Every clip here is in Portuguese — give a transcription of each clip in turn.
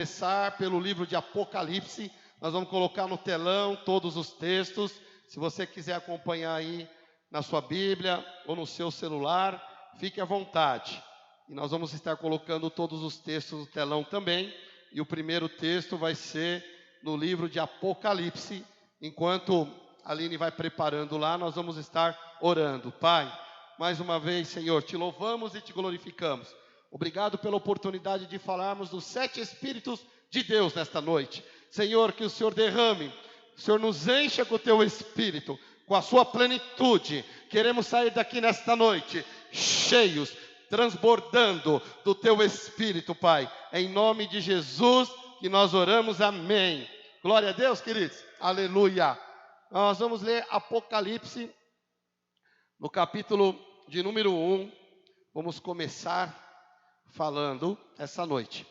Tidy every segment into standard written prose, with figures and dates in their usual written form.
Começar pelo livro de Apocalipse. Nós vamos colocar no telão todos os textos. Se você quiser acompanhar aí na sua Bíblia ou no seu celular, fique à vontade. E nós vamos estar colocando todos os textos no telão também. E o primeiro texto vai ser no livro de Apocalipse. Enquanto a Aline vai preparando lá, nós vamos estar orando. Pai, mais uma vez, Senhor, te louvamos e te glorificamos. Obrigado pela oportunidade de falarmos dos 7 Espíritos de Deus nesta noite. Senhor, que o Senhor derrame, o Senhor nos encha com o teu Espírito, com a sua plenitude. Queremos sair daqui nesta noite cheios, transbordando do teu Espírito, Pai. Em nome de Jesus que nós oramos, amém. Glória a Deus, queridos. Aleluia. Nós vamos ler Apocalipse, no capítulo de número 1. Vamos começar falando essa noite.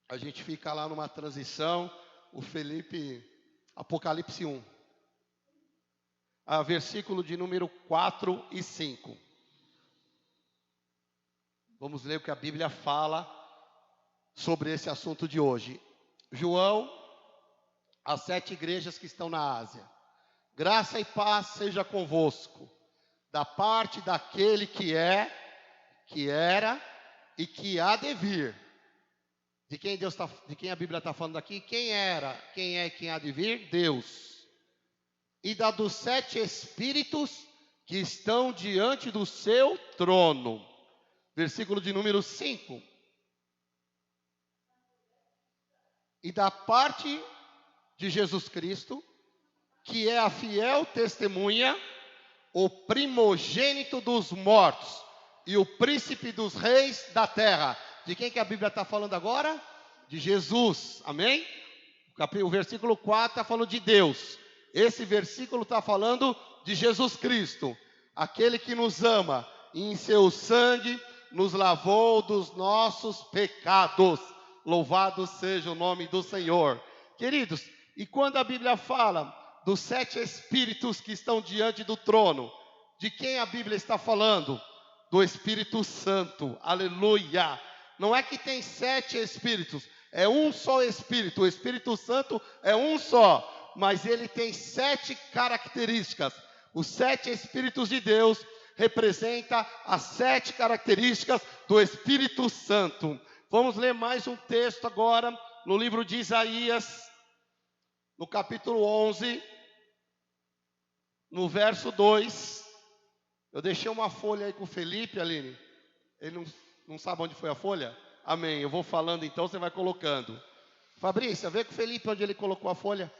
A gente fica lá numa transição. O Felipe, Apocalipse 1. Versículo de número 4 e 5. Vamos ler o que a Bíblia fala sobre esse assunto de hoje. João, as 7 igrejas que estão na Ásia. Graça e paz seja convosco, da parte daquele que é, que era e que há de vir. De quem a Bíblia está falando aqui? Quem era, quem é e quem há de vir? Deus. E da dos 7 Espíritos que estão diante do seu trono. Versículo de número 5. E da parte de Jesus Cristo, que é a fiel testemunha, o primogênito dos mortos e o príncipe dos reis da terra. De quem que a Bíblia está falando agora? De Jesus, amém? O versículo 4 está falando de Deus. Esse versículo está falando de Jesus Cristo, aquele que nos ama e em seu sangue nos lavou dos nossos pecados. Louvado seja o nome do Senhor. Queridos, e quando a Bíblia fala dos 7 Espíritos que estão diante do trono, de quem a Bíblia está falando? Do Espírito Santo, aleluia. Não é que tem 7 Espíritos, é um só Espírito. O Espírito Santo é um só, mas ele tem 7 características. Os 7 Espíritos de Deus representam as 7 características do Espírito Santo. Vamos ler mais um texto agora, no livro de Isaías, no capítulo 11, no verso 2. Eu deixei uma folha aí com o Felipe, Aline. Ele não sabe onde foi a folha? Amém. Eu vou falando então, você vai colocando. Fabrícia, vê com o Felipe onde ele colocou a folha.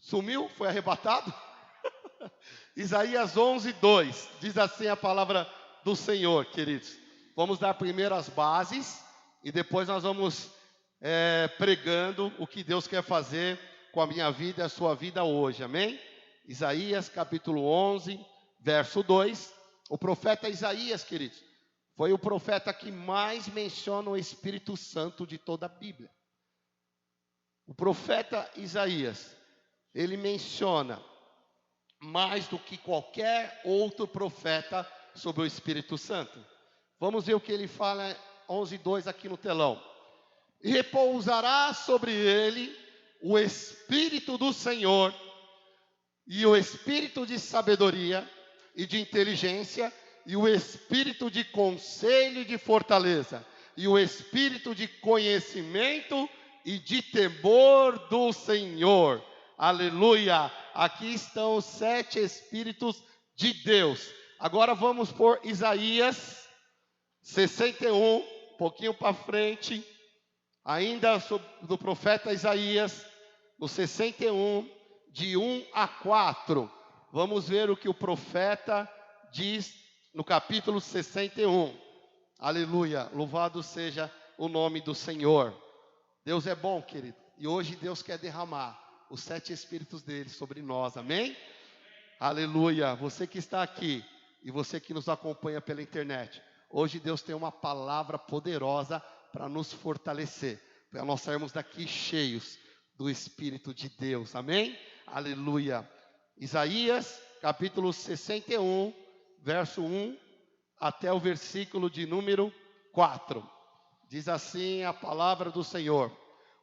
Sumiu? Foi arrebatado? Isaías 11, 2. Diz assim a palavra do Senhor, queridos. Vamos dar primeiro as bases e depois nós vamos pregando o que Deus quer fazer com a minha vida e a sua vida hoje, amém? Isaías capítulo 11, verso 2. O profeta Isaías, queridos, foi o profeta que mais menciona o Espírito Santo de toda a Bíblia. O profeta Isaías, ele menciona mais do que qualquer outro profeta sobre o Espírito Santo. Vamos ver o que ele fala 11:2 aqui no telão. E repousará sobre ele o Espírito do Senhor, e o Espírito de sabedoria e de inteligência, e o Espírito de conselho e de fortaleza, e o Espírito de conhecimento e de temor do Senhor. Aleluia! Aqui estão os 7 Espíritos de Deus. Agora vamos por Isaías 61, um pouquinho para frente, ainda do profeta Isaías, no 61, de 1 a 4. Vamos ver o que o profeta diz no capítulo 61. Aleluia, louvado seja o nome do Senhor. Deus é bom, querido, e hoje Deus quer derramar os 7 Espíritos dele sobre nós, amém? Aleluia, você que está aqui e você que nos acompanha pela internet, hoje Deus tem uma palavra poderosa para nos fortalecer, para nós sairmos daqui cheios do Espírito de Deus, amém? Aleluia. Isaías, capítulo 61, verso 1 até o versículo de número 4. Diz assim a palavra do Senhor: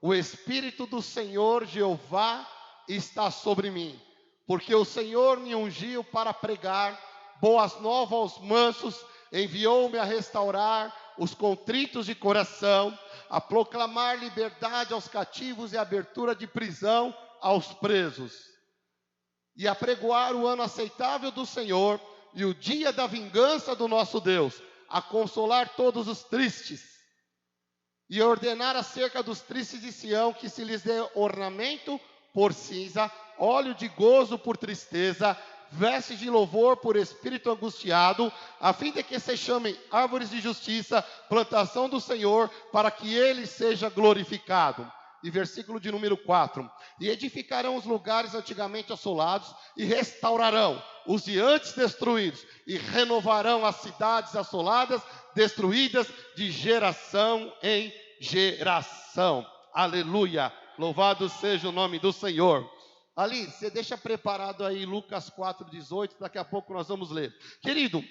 o Espírito do Senhor Jeová está sobre mim, porque o Senhor me ungiu para pregar boas novas aos mansos, enviou-me a restaurar os contritos de coração, a proclamar liberdade aos cativos e abertura de prisão aos presos, e a pregoar o ano aceitável do Senhor e o dia da vingança do nosso Deus, a consolar todos os tristes, e ordenar acerca dos tristes de Sião que se lhes dê ornamento por cinza, óleo de gozo por tristeza, vestes de louvor por espírito angustiado, a fim de que se chamem árvores de justiça, plantação do Senhor, para que ele seja glorificado. E versículo de número 4: e edificarão os lugares antigamente assolados, e restaurarão os de antes destruídos, e renovarão as cidades assoladas, destruídas de geração em geração. Aleluia, louvado seja o nome do Senhor. Ali, você deixa preparado aí Lucas 4:18, daqui a pouco nós vamos ler. Querido,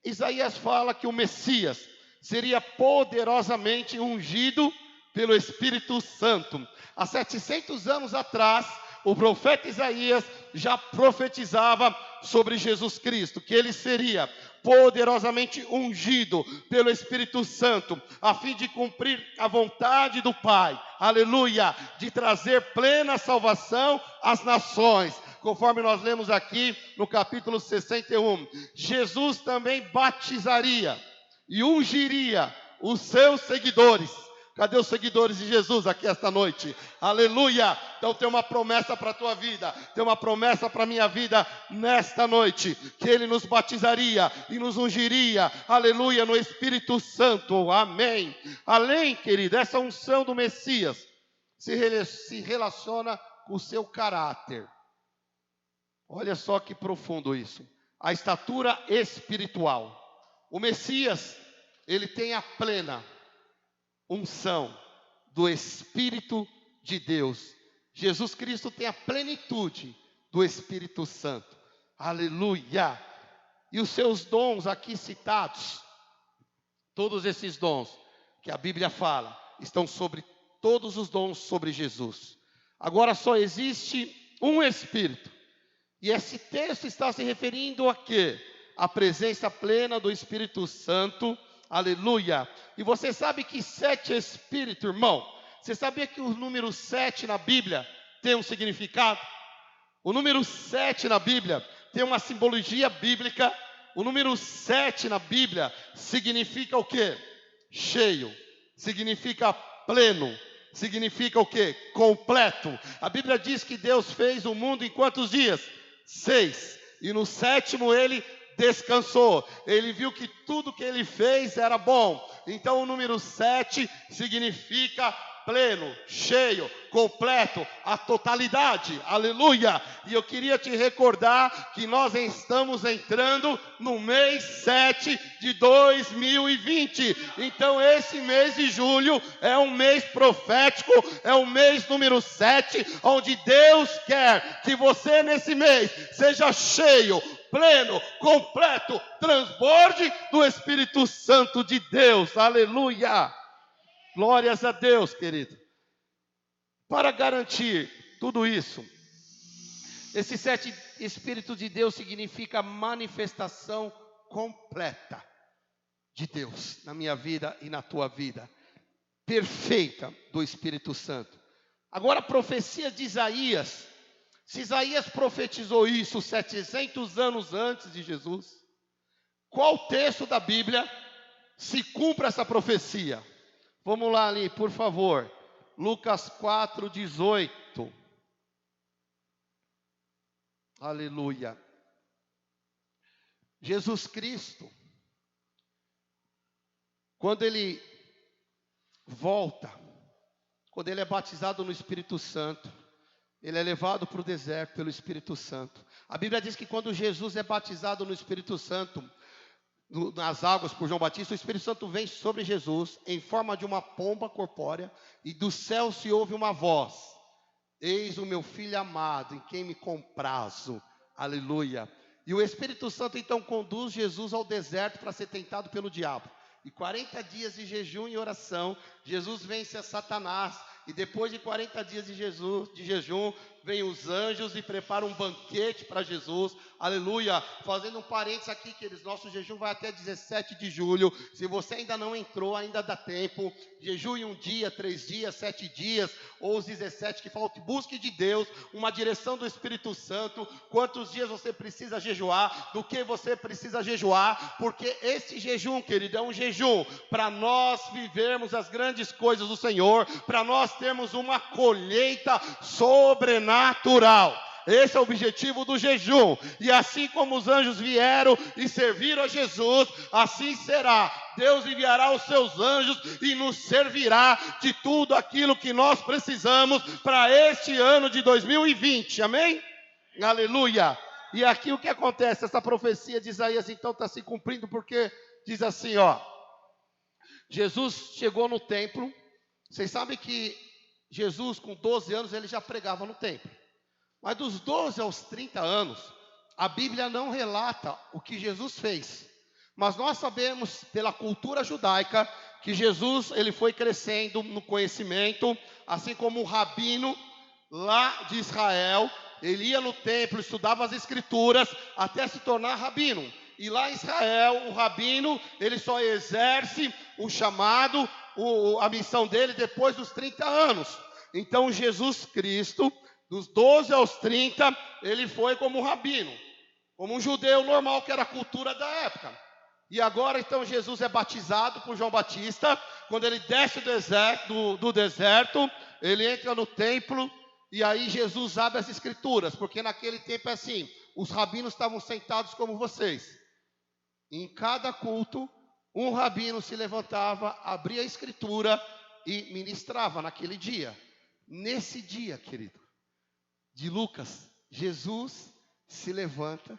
Isaías fala que o Messias seria poderosamente ungido pelo Espírito Santo. Há 700 anos atrás, o profeta Isaías já profetizava sobre Jesus Cristo, que ele seria poderosamente ungido pelo Espírito Santo, a fim de cumprir a vontade do Pai, aleluia, de trazer plena salvação às nações, conforme nós lemos aqui no capítulo 61. Jesus também batizaria e ungiria os seus seguidores. Cadê os seguidores de Jesus aqui esta noite? Aleluia! Então tem uma promessa para a tua vida, tem uma promessa para a minha vida nesta noite, que Ele nos batizaria e nos ungiria, aleluia, no Espírito Santo, amém. Além, querido, essa unção do Messias se relaciona com o seu caráter. Olha só que profundo isso. A estatura espiritual. O Messias, ele tem a plena unção do Espírito de Deus. Jesus Cristo tem a plenitude do Espírito Santo. Aleluia! E os seus dons aqui citados, todos esses dons que a Bíblia fala, estão sobre todos os dons sobre Jesus. Agora só existe um Espírito. E esse texto está se referindo a quê? A presença plena do Espírito Santo. Aleluia. E você sabe que 7 Espíritos, irmão, você sabia que o número 7 na Bíblia tem um significado? O número 7 na Bíblia tem uma simbologia bíblica. O número 7 na Bíblia significa o quê? Cheio. Significa pleno. Significa o quê? Completo. A Bíblia diz que Deus fez o mundo em quantos dias? 6. E no 7º ele descansou. Ele viu que tudo que ele fez era bom. Então o número 7 significa pleno, cheio, completo, a totalidade. Aleluia! E eu queria te recordar que nós estamos entrando no mês 7 de 2020. Então esse mês de julho é um mês profético, é o mês número 7, onde Deus quer que você nesse mês seja cheio, pleno, completo, transborde do Espírito Santo de Deus. Aleluia! Glórias a Deus, querido. Para garantir tudo isso, esse 7 Espírito de Deus significa manifestação completa de Deus na minha vida e na tua vida. Perfeita do Espírito Santo. Agora a profecia de Isaías. Se Isaías profetizou isso 700 anos antes de Jesus, qual texto da Bíblia se cumpre essa profecia? Vamos lá ali, por favor. Lucas 4:18. Aleluia. Jesus Cristo, quando ele volta, quando ele é batizado no Espírito Santo, ele é levado para o deserto pelo Espírito Santo. A Bíblia diz que quando Jesus é batizado no Espírito Santo, nas águas por João Batista, o Espírito Santo vem sobre Jesus em forma de uma pomba corpórea, e do céu se ouve uma voz: eis o meu filho amado, em quem me comprazo. Aleluia. E o Espírito Santo então conduz Jesus ao deserto para ser tentado pelo diabo. E 40 dias de jejum e oração, Jesus vence a Satanás. E depois de 40 dias de jejum, vem os anjos e preparam um banquete para Jesus. Aleluia. Fazendo um parênteses aqui, queridos, nosso jejum vai até 17 de julho. Se você ainda não entrou, ainda dá tempo. Jejue 1 dia, 3 dias, 7 dias, ou os 17 que faltam. Busque de Deus uma direção do Espírito Santo. Quantos dias você precisa jejuar? Do que você precisa jejuar? Porque esse jejum, querido, é um jejum para nós vivermos as grandes coisas do Senhor, para nós termos uma colheita sobrenatural. Esse é o objetivo do jejum. E assim como os anjos vieram e serviram a Jesus, assim será. Deus enviará os seus anjos e nos servirá de tudo aquilo que nós precisamos para este ano de 2020. Amém? Aleluia. E aqui o que acontece? Essa profecia de Isaías então está se cumprindo, porque diz assim, ó. Jesus chegou no templo. Vocês sabem que Jesus, com 12 anos, ele já pregava no templo. Mas dos 12 aos 30 anos, a Bíblia não relata o que Jesus fez. Mas nós sabemos, pela cultura judaica, que Jesus ele foi crescendo no conhecimento, assim como o rabino lá de Israel. Ele ia no templo, estudava as escrituras, até se tornar rabino. E lá em Israel, o rabino, ele só exerce o chamado, a missão dele depois dos 30 anos. Então Jesus Cristo, dos 12 aos 30, ele foi como um rabino, como um judeu normal, que era a cultura da época. E agora então Jesus é batizado por João Batista. Quando ele desce do deserto, ele entra no templo, e aí Jesus abre as escrituras, porque naquele tempo é assim, os rabinos estavam sentados como vocês. Em cada culto, um rabino se levantava, abria a escritura e ministrava naquele dia. Nesse dia, querido, de Lucas, Jesus se levanta.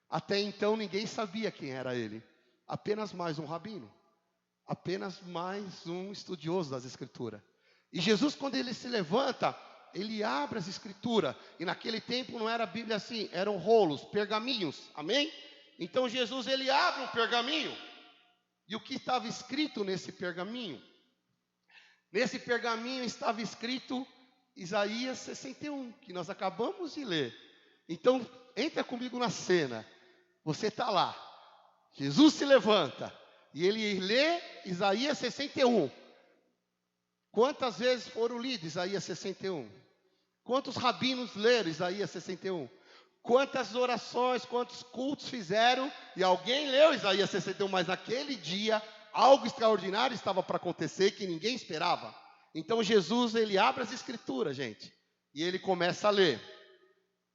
Até então ninguém sabia quem era ele. Apenas mais um rabino. Apenas mais um estudioso das escrituras. E Jesus, quando ele se levanta, ele abre as escrituras. E naquele tempo não era a Bíblia assim, eram rolos, pergaminhos. Amém? Então Jesus ele abre um pergaminho. E o que estava escrito nesse pergaminho? Nesse pergaminho estava escrito Isaías 61, que nós acabamos de ler. Então, entra comigo na cena. Você está lá. Jesus se levanta e ele lê Isaías 61. Quantas vezes foram lidos Isaías 61? Quantos rabinos leram Isaías 61? Quantas orações, quantos cultos fizeram? E alguém leu Isaías 61, mas naquele dia algo extraordinário estava para acontecer que ninguém esperava. Então Jesus, ele abre as escrituras, gente, e ele começa a ler.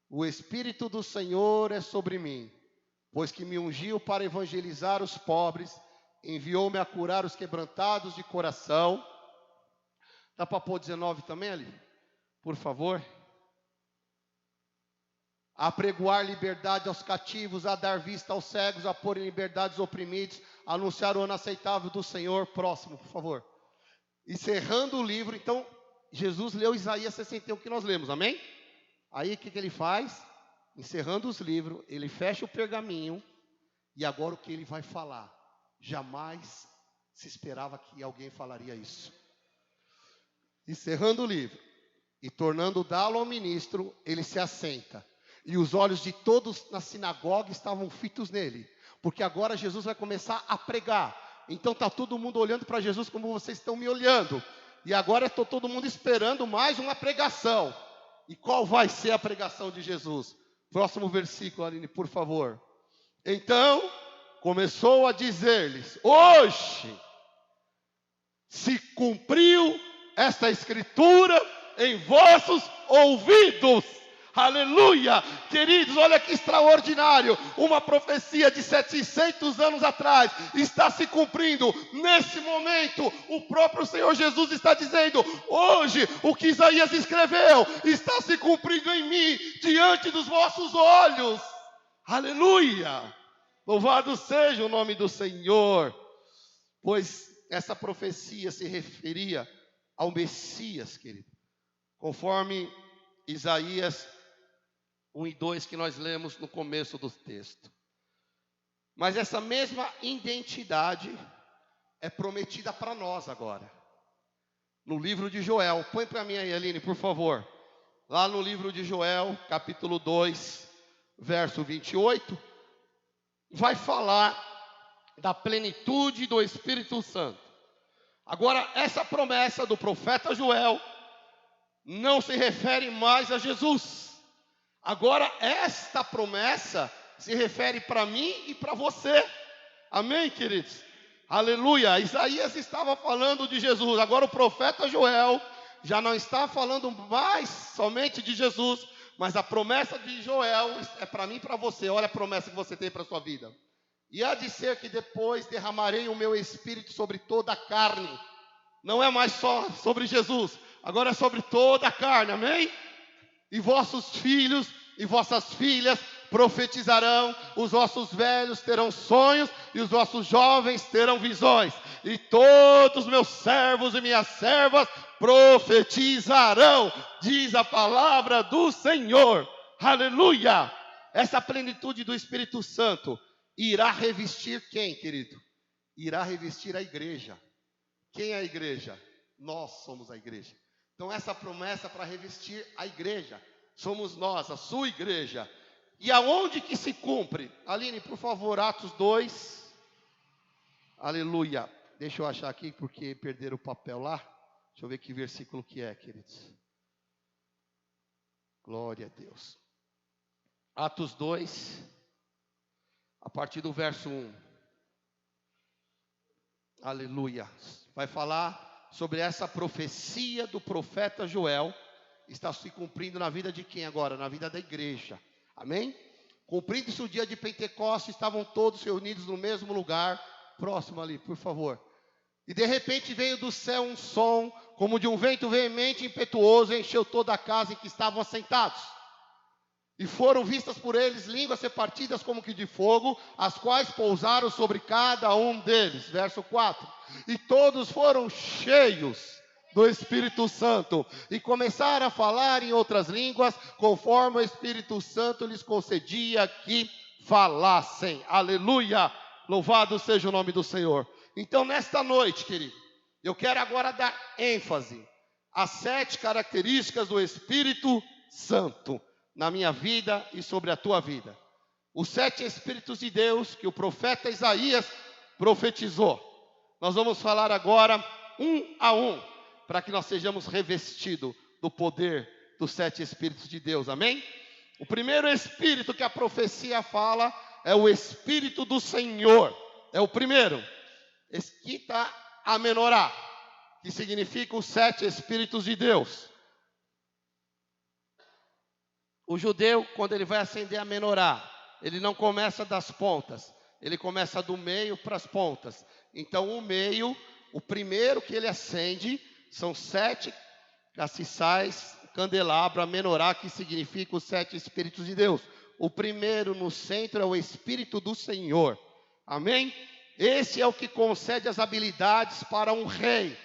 O Espírito do Senhor é sobre mim, pois que me ungiu para evangelizar os pobres, enviou-me a curar os quebrantados de coração. Dá para pôr 19 também ali? Por favor. A pregoar liberdade aos cativos, a dar vista aos cegos, a pôr em liberdade os oprimidos, a anunciar o ano aceitável do Senhor. Próximo, por favor. Encerrando o livro, então, Jesus leu Isaías 61 que nós lemos, amém? Aí o que ele faz? Encerrando os livros, ele fecha o pergaminho, e agora o que ele vai falar? Jamais se esperava que alguém falaria isso. Encerrando o livro, e tornando dá-lo ao ministro, ele se assenta. E os olhos de todos na sinagoga estavam fitos nele, porque agora Jesus vai começar a pregar. Então está todo mundo olhando para Jesus como vocês estão me olhando. E agora estou todo mundo esperando mais uma pregação. E qual vai ser a pregação de Jesus? Próximo versículo, Aline, por favor. Então começou a dizer-lhes: hoje se cumpriu esta escritura em vossos ouvidos. Aleluia! Queridos, olha que extraordinário. Uma profecia de 700 anos atrás está se cumprindo nesse momento. O próprio Senhor Jesus está dizendo: hoje o que Isaías escreveu está se cumprindo em mim, diante dos vossos olhos. Aleluia! Louvado seja o nome do Senhor. Pois essa profecia se referia ao Messias, querido, conforme Isaías 1 e 2 que nós lemos no começo do texto. Mas essa mesma identidade é prometida para nós agora. No livro de Joel, põe para mim aí, Aline, por favor. Lá no livro de Joel, capítulo 2, verso 28, vai falar da plenitude do Espírito Santo. Agora, essa promessa do profeta Joel não se refere mais a Jesus. Agora, esta promessa se refere para mim e para você. Amém, queridos? Aleluia. Isaías estava falando de Jesus. Agora o profeta Joel já não está falando mais somente de Jesus, mas a promessa de Joel é para mim e para você. Olha a promessa que você tem para a sua vida. E há de ser que depois derramarei o meu espírito sobre toda a carne. Não é mais só sobre Jesus, agora é sobre toda a carne, amém? E vossos filhos e vossas filhas profetizarão, os vossos velhos terão sonhos e os vossos jovens terão visões. E todos meus servos e minhas servas profetizarão, diz a palavra do Senhor. Aleluia! Essa plenitude do Espírito Santo irá revestir quem, querido? Irá revestir a igreja. Quem é a igreja? Nós somos a igreja. Então essa promessa é para revestir a igreja. Somos nós, a sua igreja. E aonde que se cumpre? Aline, por favor, Atos 2. Aleluia. Deixa eu achar aqui porque perderam o papel lá. Deixa eu ver que versículo que é, queridos. Glória a Deus. Atos 2, a partir do verso 1. Aleluia. Vai falar sobre essa profecia do profeta Joel. Está se cumprindo na vida de quem agora? Na vida da igreja. Amém? Cumprindo-se o dia de Pentecostes, estavam todos reunidos no mesmo lugar. Próximo ali, por favor. E de repente veio do céu um som, como de um vento veemente e impetuoso, e encheu toda a casa em que estavam assentados. E foram vistas por eles línguas repartidas como que de fogo, as quais pousaram sobre cada um deles. Verso 4. E todos foram cheios do Espírito Santo e começaram a falar em outras línguas, conforme o Espírito Santo lhes concedia que falassem. Aleluia! Louvado seja o nome do Senhor. Então, nesta noite, querido, eu quero agora dar ênfase às 7 características do Espírito Santo na minha vida e sobre a tua vida. Os 7 Espíritos de Deus que o profeta Isaías profetizou. Nós vamos falar agora um a um, para que nós sejamos revestidos do poder dos 7 Espíritos de Deus, amém? O primeiro Espírito que a profecia fala é o Espírito do Senhor. É o primeiro. Esquita a menorá, que significa os 7 Espíritos de Deus. O judeu, quando ele vai acender a menorá, ele não começa das pontas, ele começa do meio para as pontas. Então o meio, o primeiro que ele acende, são 7 castiçais, candelabro, a menorá, que significa os 7 Espíritos de Deus. O primeiro no centro é o Espírito do Senhor. Amém? Esse é o que concede as habilidades para um rei.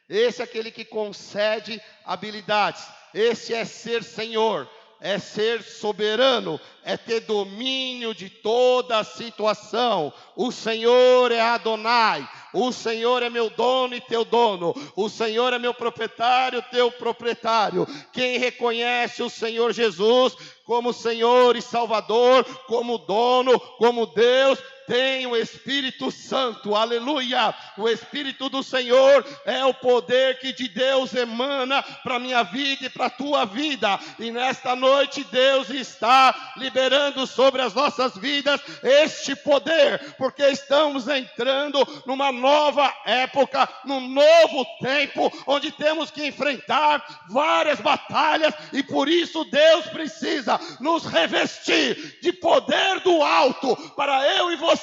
Esse é aquele que concede habilidades. Esse é ser Senhor, é ser soberano, é ter domínio de toda a situação. O Senhor é Adonai. O Senhor é meu dono e teu dono. O Senhor é meu proprietário, teu proprietário. Quem reconhece o Senhor Jesus como Senhor e Salvador, como dono, como Deus, tem o Espírito Santo, aleluia. O Espírito do Senhor é o poder que de Deus emana para a minha vida e para a tua vida. E nesta noite Deus está liberando sobre as nossas vidas este poder, porque estamos entrando numa nova época, num novo tempo, onde temos que enfrentar várias batalhas, e por isso Deus precisa nos revestir de poder do alto, para eu e você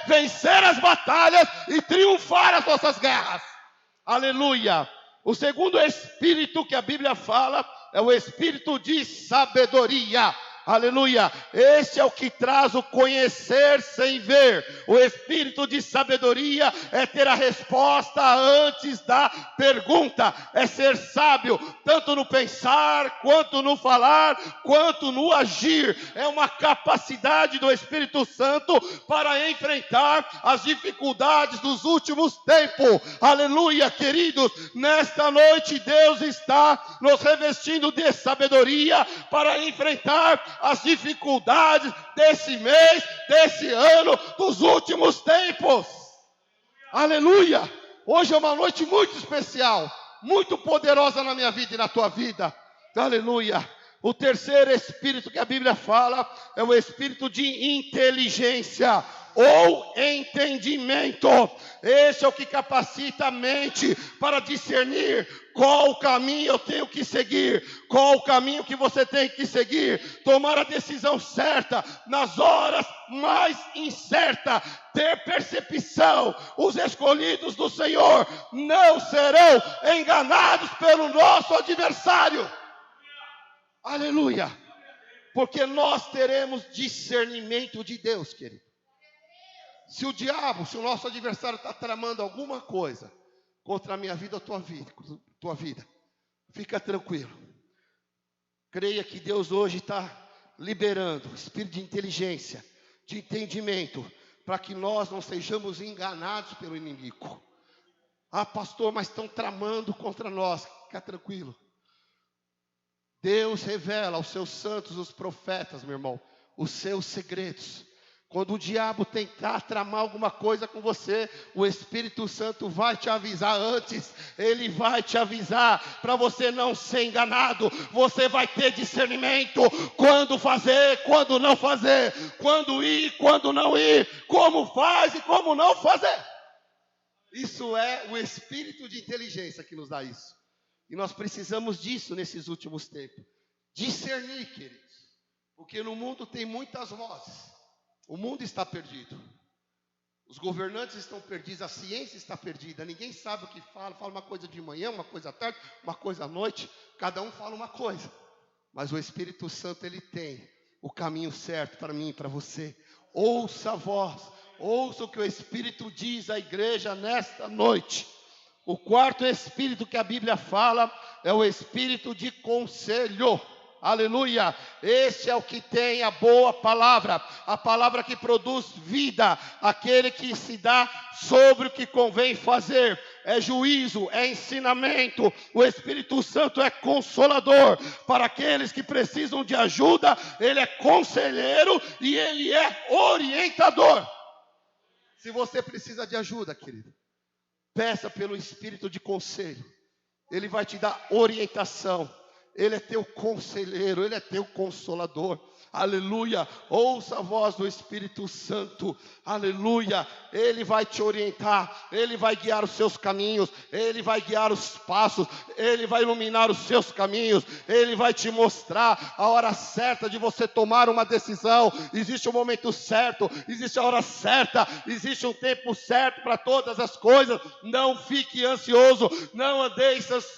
vencer as batalhas e triunfar as nossas guerras. Aleluia. O segundo Espírito que a Bíblia fala é o Espírito de sabedoria. Aleluia. Esse é o que traz o conhecer sem ver. O espírito de sabedoria é ter a resposta antes da pergunta. É ser sábio, tanto no pensar, quanto no falar, quanto no agir. É uma capacidade do Espírito Santo para enfrentar as dificuldades dos últimos tempos. Aleluia, queridos. Nesta noite Deus está nos revestindo de sabedoria para enfrentar as dificuldades desse mês, desse ano, dos últimos tempos. Aleluia. Hoje é uma noite muito especial, muito poderosa na minha vida e na tua vida. Aleluia. O terceiro espírito que a Bíblia fala é o espírito de inteligência ou entendimento. Esse é o que capacita a mente para discernir qual o caminho eu tenho que seguir, qual o caminho que você tem que seguir, tomar a decisão certa nas horas mais incertas, ter percepção. Os escolhidos do Senhor não serão enganados pelo nosso adversário. Aleluia. Porque nós teremos discernimento de Deus, querido. Se o diabo, se o nosso adversário está tramando alguma coisa contra a minha vida ou tua vida, fica tranquilo. Creia que Deus hoje está liberando o espírito de inteligência, de entendimento, para que nós não sejamos enganados pelo inimigo. Ah, pastor, mas estão tramando contra nós. Fica tranquilo. Deus revela aos seus santos, os profetas, meu irmão, os seus segredos. Quando o diabo tentar tramar alguma coisa com você, o Espírito Santo vai te avisar antes. Ele vai te avisar para você não ser enganado. Você vai ter discernimento. Quando fazer, quando não fazer. Quando ir, quando não ir. Como faz e como não fazer. Isso é o Espírito de inteligência que nos dá isso. E nós precisamos disso nesses últimos tempos. Discernir, queridos. Porque no mundo tem muitas vozes. O mundo está perdido. Os governantes estão perdidos. A ciência está perdida. Ninguém sabe o que fala. Fala uma coisa de manhã, uma coisa à tarde, uma coisa à noite. Cada um fala uma coisa. Mas o Espírito Santo, ele tem o caminho certo para mim e para você. Ouça a voz. Ouça o que o Espírito diz à igreja nesta noite. O quarto espírito que a Bíblia fala é o espírito de conselho. Aleluia. Esse é o que tem a boa palavra, a palavra que produz vida, aquele que se dá sobre o que convém fazer. É juízo, é ensinamento. O Espírito Santo é consolador. Para aqueles que precisam de ajuda, ele é conselheiro e ele é orientador. Se você precisa de ajuda, querido, peça pelo Espírito de conselho. Ele vai te dar orientação. Ele é teu conselheiro, ele é teu consolador. Aleluia. Ouça a voz do Espírito Santo. Aleluia. Ele vai te orientar, ele vai guiar os seus caminhos, ele vai guiar os passos, ele vai iluminar os seus caminhos, ele vai te mostrar a hora certa de você tomar uma decisão. Existe um momento certo, existe a hora certa, existe um tempo certo para todas as coisas. Não fique ansioso, não andeis ansiosos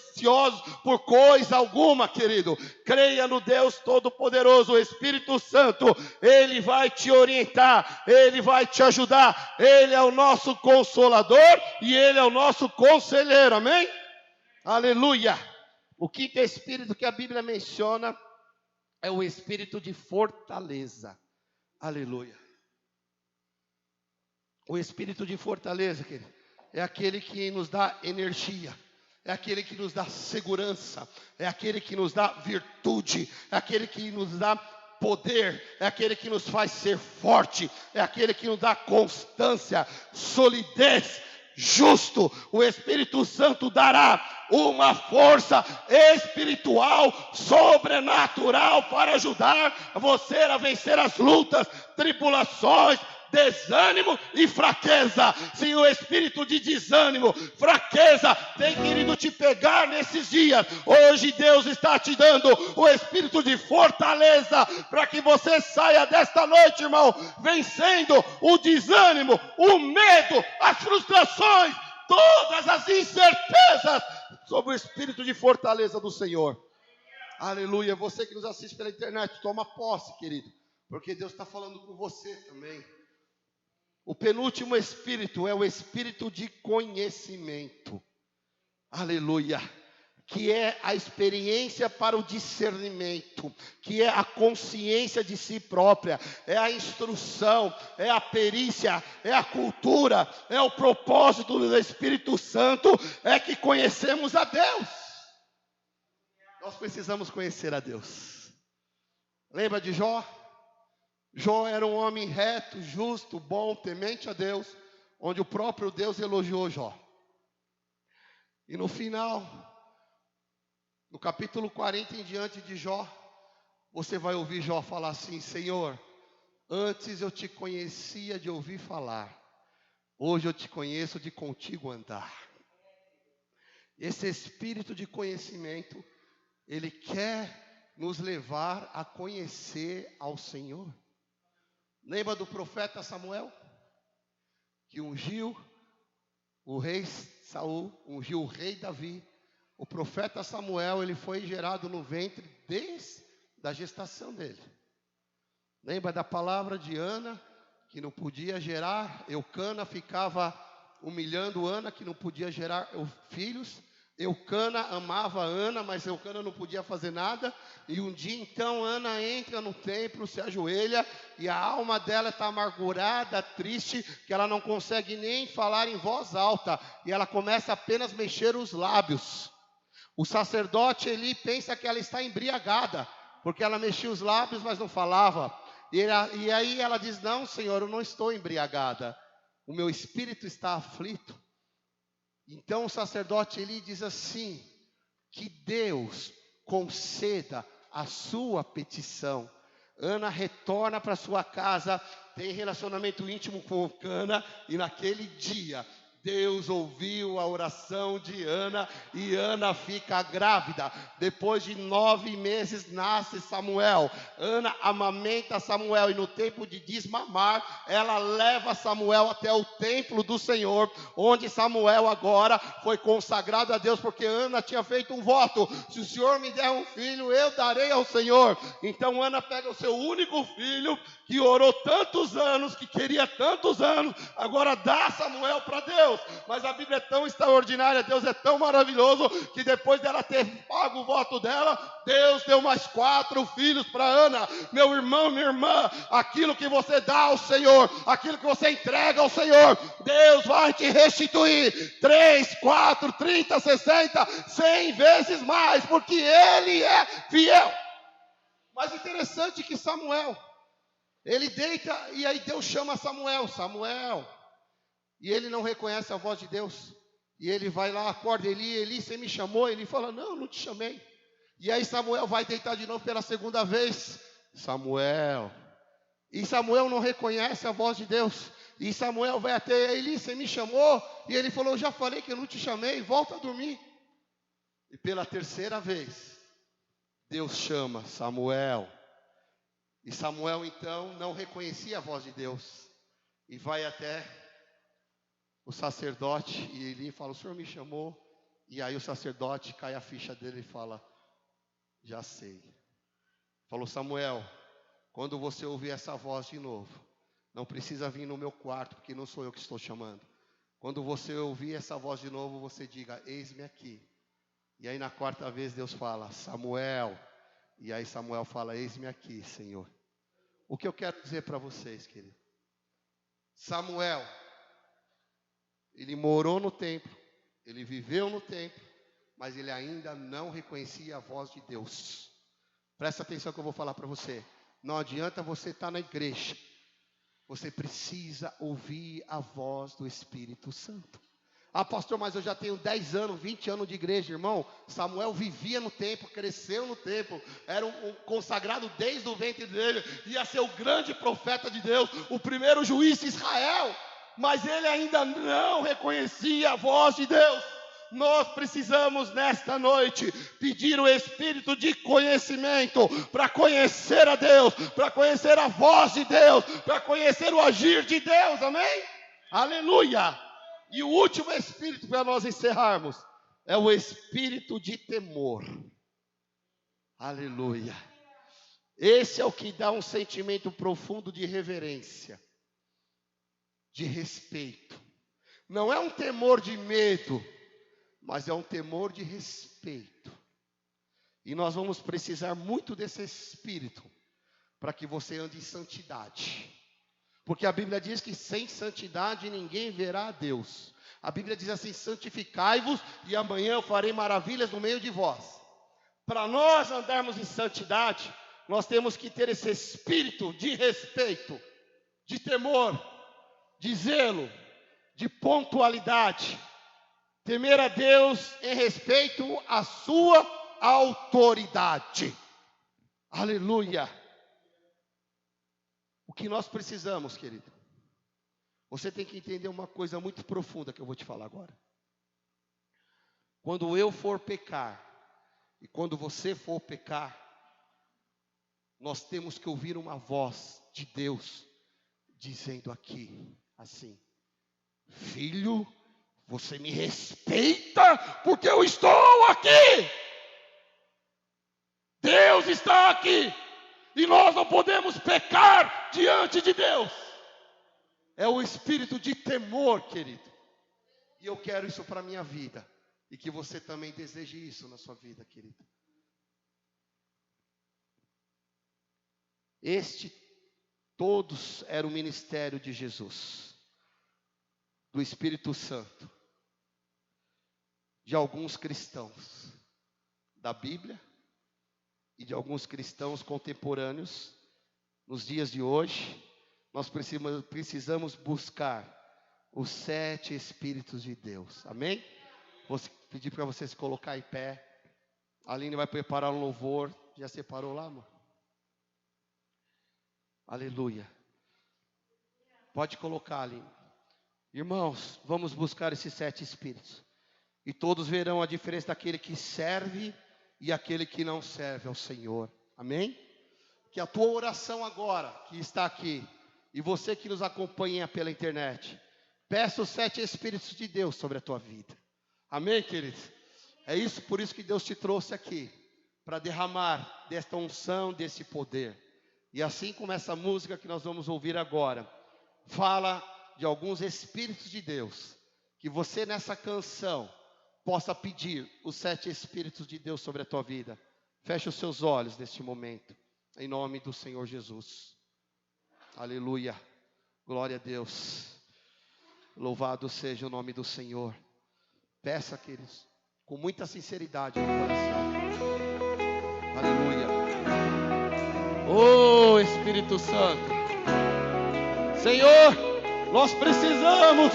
por coisa alguma, querido. Creia no Deus Todo-Poderoso, o Espírito Santo. Ele vai te orientar, ele vai te ajudar. Ele é o nosso consolador e ele é o nosso conselheiro, amém? Aleluia. O quinto espírito que a Bíblia menciona é o espírito de fortaleza. Aleluia. O espírito de fortaleza, querido, é aquele que nos dá energia. É aquele que nos dá segurança, é aquele que nos dá virtude, é aquele que nos dá poder, é aquele que nos faz ser forte, é aquele que nos dá constância, solidez, justo. O Espírito Santo dará uma força espiritual, sobrenatural para ajudar você a vencer as lutas, tribulações, desânimo e fraqueza. Se o espírito de desânimo, fraqueza tem querido te pegar nesses dias, hoje Deus está te dando o espírito de fortaleza para que você saia desta noite, irmão, vencendo o desânimo, o medo, as frustrações, todas as incertezas, sob o espírito de fortaleza do Senhor. Aleluia. Você que nos assiste pela internet, toma posse, querido, porque Deus está falando com você também. O penúltimo espírito é o espírito de conhecimento. Aleluia. Que é a experiência para o discernimento, que é a consciência de si própria, é a instrução, é a perícia, é a cultura, é o propósito do Espírito Santo, é que conhecemos a Deus. Nós precisamos conhecer a Deus. Lembra de Jó? Jó era um homem reto, justo, bom, temente a Deus, onde o próprio Deus elogiou Jó. E no final, no capítulo 40 em diante de Jó, você vai ouvir Jó falar assim: Senhor, antes eu te conhecia de ouvir falar, hoje eu te conheço de contigo andar. Esse espírito de conhecimento, ele quer nos levar a conhecer ao Senhor. Lembra do profeta Samuel? Que ungiu o rei Saul, ungiu o rei Davi. O profeta Samuel, ele foi gerado no ventre desde a gestação dele. Lembra da palavra de Ana, que não podia gerar? Eucana ficava humilhando Ana, que não podia gerar filhos. Eucana amava Ana, mas Eucana não podia fazer nada. E um dia então Ana entra no templo, se ajoelha, e a alma dela está amargurada, triste, que ela não consegue nem falar em voz alta. E ela começa apenas a mexer os lábios. O sacerdote Eli pensa que ela está embriagada, porque ela mexia os lábios, mas não falava. E aí ela diz: não, Senhor, eu não estou embriagada, o meu espírito está aflito. Então o sacerdote Eli diz assim: que Deus conceda a sua petição. Ana retorna para sua casa, tem relacionamento íntimo com Cana, e naquele dia Deus ouviu a oração de Ana e Ana fica grávida. Depois de 9 meses nasce Samuel. Ana amamenta Samuel e no tempo de desmamar, ela leva Samuel até o templo do Senhor, onde Samuel agora foi consagrado a Deus, porque Ana tinha feito um voto: se o Senhor me der um filho, eu darei ao Senhor. Então Ana pega o seu único filho, que orou tantos anos, que queria tantos anos, agora dá Samuel para Deus. Mas a Bíblia é tão extraordinária, Deus é tão maravilhoso, que depois dela ter pago o voto dela, Deus deu mais 4 filhos para Ana. Meu irmão, minha irmã, aquilo que você dá ao Senhor, aquilo que você entrega ao Senhor, Deus vai te restituir 3, 4, 30, 60, 100 vezes mais, porque Ele é fiel. Mas interessante que Samuel, ele deita e aí Deus chama Samuel, Samuel. E ele não reconhece a voz de Deus. E ele vai lá, acorda Eli, Eli, você me chamou? Ele fala: não, não te chamei. E aí Samuel vai deitar de novo pela segunda vez. Samuel. E Samuel não reconhece a voz de Deus. E Samuel vai até Eli, você me chamou? E ele falou: já falei que eu não te chamei, volta a dormir. E pela terceira vez, Deus chama Samuel. E Samuel então não reconhecia a voz de Deus. E vai até o sacerdote, e Eli fala: o Senhor me chamou? E aí o sacerdote, cai a ficha dele e fala: já sei. Falou: Samuel, quando você ouvir essa voz de novo, não precisa vir no meu quarto, porque não sou eu que estou chamando. Quando você ouvir essa voz de novo, você diga: eis-me aqui. E aí na quarta vez Deus fala: Samuel. E aí Samuel fala: eis-me aqui, Senhor. O que eu quero dizer para vocês, querido? Samuel, ele morou no templo, ele viveu no templo, mas ele ainda não reconhecia a voz de Deus. Presta atenção que eu vou falar para você. Não adianta você estar na igreja, você precisa ouvir a voz do Espírito Santo. Ah, pastor, mas eu já tenho 10 anos, 20 anos de igreja, irmão. Samuel vivia no templo, cresceu no templo, era um consagrado desde o ventre dele, ia ser o grande profeta de Deus, o primeiro juiz de Israel, mas ele ainda não reconhecia a voz de Deus. Nós precisamos nesta noite pedir o espírito de conhecimento para conhecer a Deus, para conhecer a voz de Deus, para conhecer o agir de Deus, amém? Aleluia! E o último espírito para nós encerrarmos é o espírito de temor. Aleluia. Esse é o que dá um sentimento profundo de reverência, de respeito. Não é um temor de medo, mas é um temor de respeito. E nós vamos precisar muito desse espírito para que você ande em santidade. Porque a Bíblia diz que sem santidade ninguém verá a Deus. A Bíblia diz assim: santificai-vos e amanhã eu farei maravilhas no meio de vós. Para nós andarmos em santidade, nós temos que ter esse espírito de respeito, de temor, de zelo, de pontualidade. Temer a Deus em respeito à sua autoridade. Aleluia. O que nós precisamos, querido? Você tem que entender uma coisa muito profunda que eu vou te falar agora. Quando eu for pecar, e quando você for pecar, nós temos que ouvir uma voz de Deus, dizendo aqui, assim: filho, você me respeita, porque eu estou aqui. Deus está aqui. E nós não podemos pecar diante de Deus. É o espírito de temor, querido. E eu quero isso para a minha vida. E que você também deseje isso na sua vida, querido. Todos era o ministério de Jesus, do Espírito Santo, de alguns cristãos da Bíblia e de alguns cristãos contemporâneos. Nos dias de hoje, nós precisamos buscar os 7 Espíritos de Deus. Amém? Vou pedir para você se colocar em pé. A Aline vai preparar um louvor. Já separou lá, amor? Aleluia. Pode colocar, Aline. Irmãos, vamos buscar esses 7 Espíritos. E todos verão a diferença daquele que serve e aquele que não serve ao Senhor. Amém? Que a tua oração agora, que está aqui, e você que nos acompanha pela internet, peça os 7 Espíritos de Deus sobre a tua vida. Amém, queridos? É isso, por isso que Deus te trouxe aqui, para derramar desta unção, desse poder. E assim como essa música que nós vamos ouvir agora, fala de alguns Espíritos de Deus, que você nessa canção possa pedir os 7 Espíritos de Deus sobre a tua vida. Feche os seus olhos neste momento, em nome do Senhor Jesus. Aleluia, glória a Deus. Louvado seja o nome do Senhor. Peça, queridos, com muita sinceridade no coração. Aleluia. Oh, Espírito Santo. Senhor, nós precisamos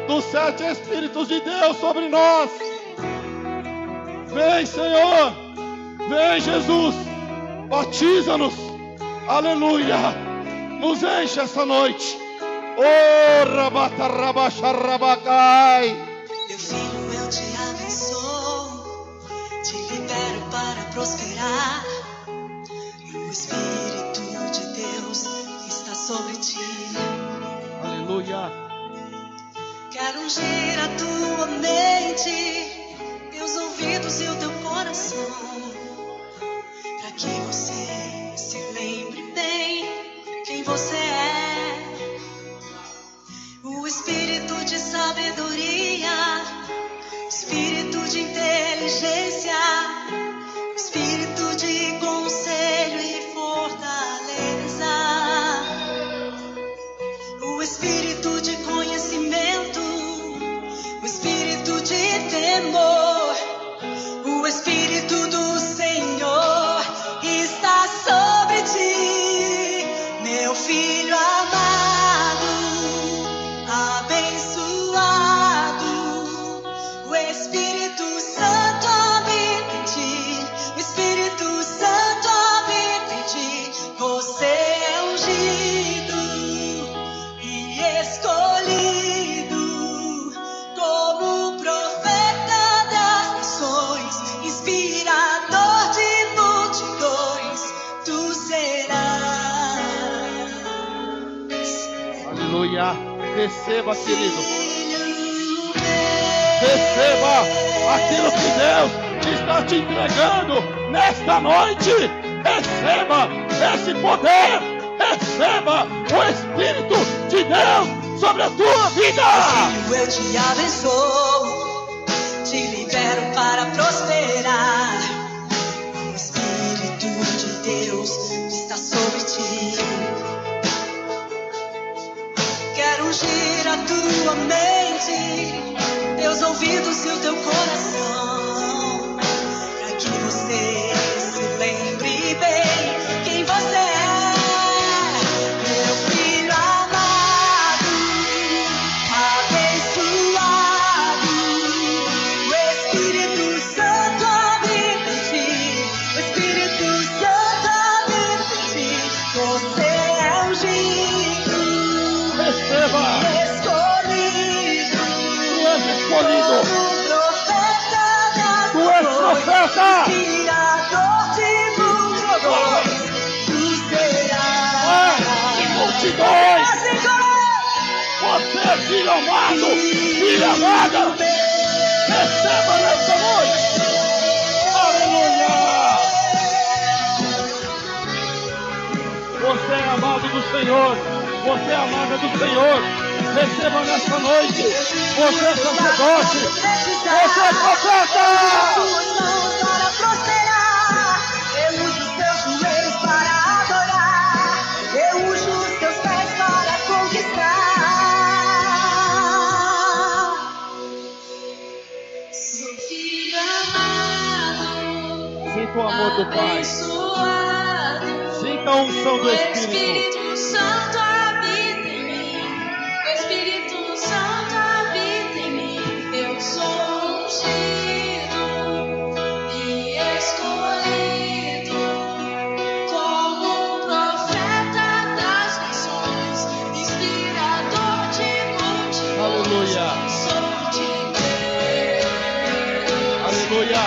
dos 7 Espíritos de Deus sobre nós. Vem, Senhor. Vem, Jesus. Batiza-nos. Aleluia. Nos enche essa noite. Oh, rabatarabacharabacai. Meu filho, eu te abençoo, te libero para prosperar. E o Espírito de Deus está sobre ti. Aleluia. Quero ungir a tua mente, teus ouvidos e o teu coração, para que você se lembre bem quem você é. O Espírito de sabedoria, Espírito de inteligência, Espírito de conselho e fortaleza, o Espírito de conhecimento, o Espírito de temor, o Espírito do Senhor está sobre ti, meu filho amado, abençoado. O Espírito Santo habita em ti, o Espírito Santo habita em ti. Você é ungido e escolhido como profeta das nações, inspirador de multidões, tu serás. Aleluia. Receba, querido. Receba aquilo que Deus te está está te entregando nesta noite. Receba esse poder, receba o Espírito de Deus sobre a tua vida. Eu te abençoo, te libero para prosperar. O Espírito de Deus está sobre ti. Quero ungir a tua mente, teus ouvidos e o teu coração, para que você se lembre bem quem você é. Meu filho amado, abençoado, o Espírito Santo habita em ti, o Espírito Santo habita em ti. Você é ungido, Receba, escolhido, tu és escolhido, como profeta das tu és profeta. inspirador de multidões, tu serás. De multidões, Assim como você é filho amado, filha amada. Receba nesta noite. Aleluia. Você é amado do Senhor, você é amada do Senhor. Receba nesta noite. Você é sacerdote, você é profeta. suas mãos para prosperar, eu uso os teus joelhos para adorar, eu uso os teus pés para conquistar. Sou filho amado, Sinta o amor do Pai, abençoado, sinta a unção do o Espírito. Espírito Santo habita em mim, o Espírito Santo habita em mim. Eu sou ungido e escolhido como profeta das nações, inspirador de multidões. Aleluia. Sou de Deus. Aleluia.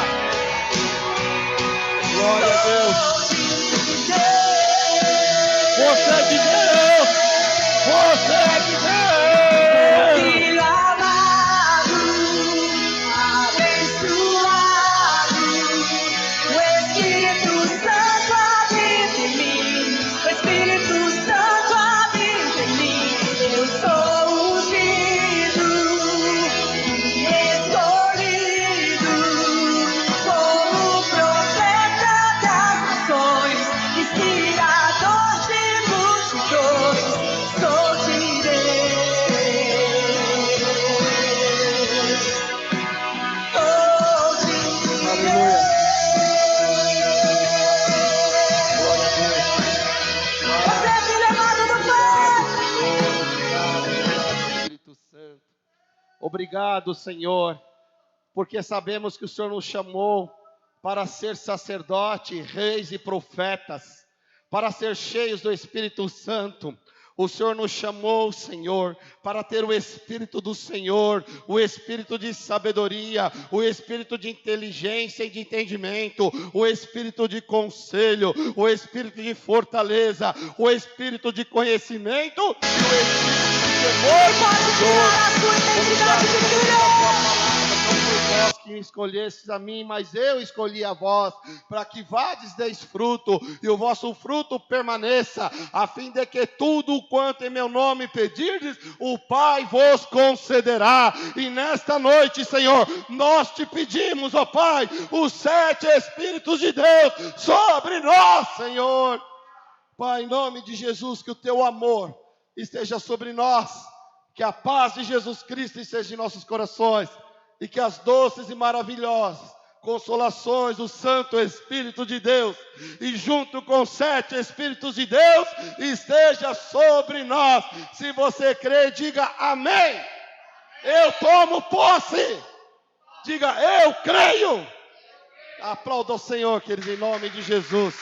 Glória a Deus. Sou de Deus. Você é de Deus. Você é de Deus. Filho amado, abençoado, o Espírito Santo habita em mim, o Espírito Santo habita em mim. Eu sou ungido e escolhido como profeta das nações, inspirador de multidões. Sou de Deus. Sou de Aleluia. Você é filho amado do Pai. Espírito Santo. Obrigado, Senhor, porque sabemos que o Senhor nos chamou para ser sacerdote, reis e profetas, para ser cheios do Espírito Santo. O Senhor nos chamou, Senhor, para ter o Espírito do Senhor, o Espírito de sabedoria, o Espírito de inteligência e de entendimento, o Espírito de conselho, o Espírito de fortaleza, o Espírito de conhecimento e o Espírito de temor do Senhor. A sua identidade de filho. Não foi vós que escolhestes a mim, mas eu escolhi a vós, para que vades deis fruto, e o vosso fruto permaneça, a fim de que tudo quanto em meu nome pedirdes, o Pai vos concederá. E nesta noite, Senhor, nós te pedimos, ó Pai, os 7 Espíritos de Deus sobre nós, Senhor. Pai, em nome de Jesus, que o teu amor esteja sobre nós, que a paz de Jesus Cristo esteja em nossos corações, e que as doces e maravilhosas consolações do Santo Espírito de Deus, e junto com os 7 Espíritos de Deus, esteja sobre nós. Se você crê, diga amém. Eu tomo posse. Diga, eu creio. Aplauda o Senhor, queridos, em nome de Jesus.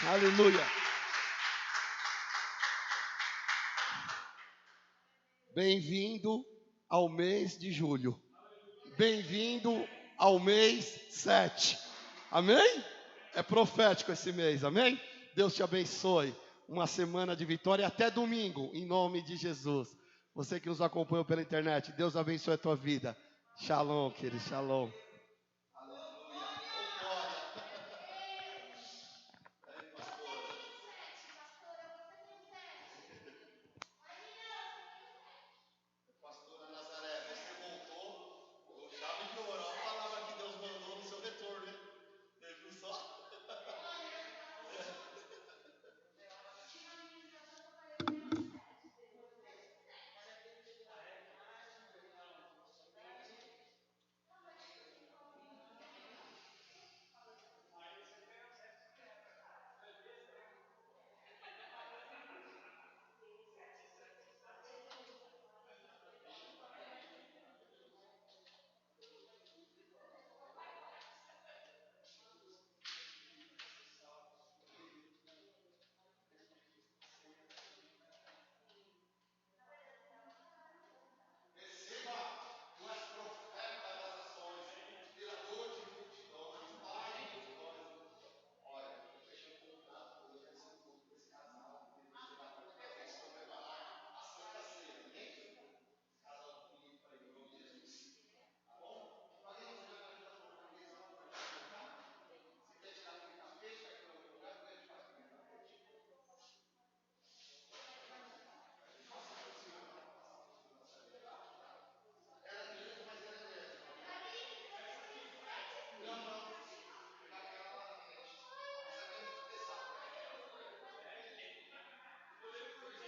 Aleluia. Bem-vindo ao mês de julho. Bem-vindo ao mês 7. Amém? É profético esse mês, amém? Deus te abençoe. Uma semana de vitória até domingo, em nome de Jesus. Você que nos acompanhou pela internet, Deus abençoe a tua vida. Shalom, querido, shalom.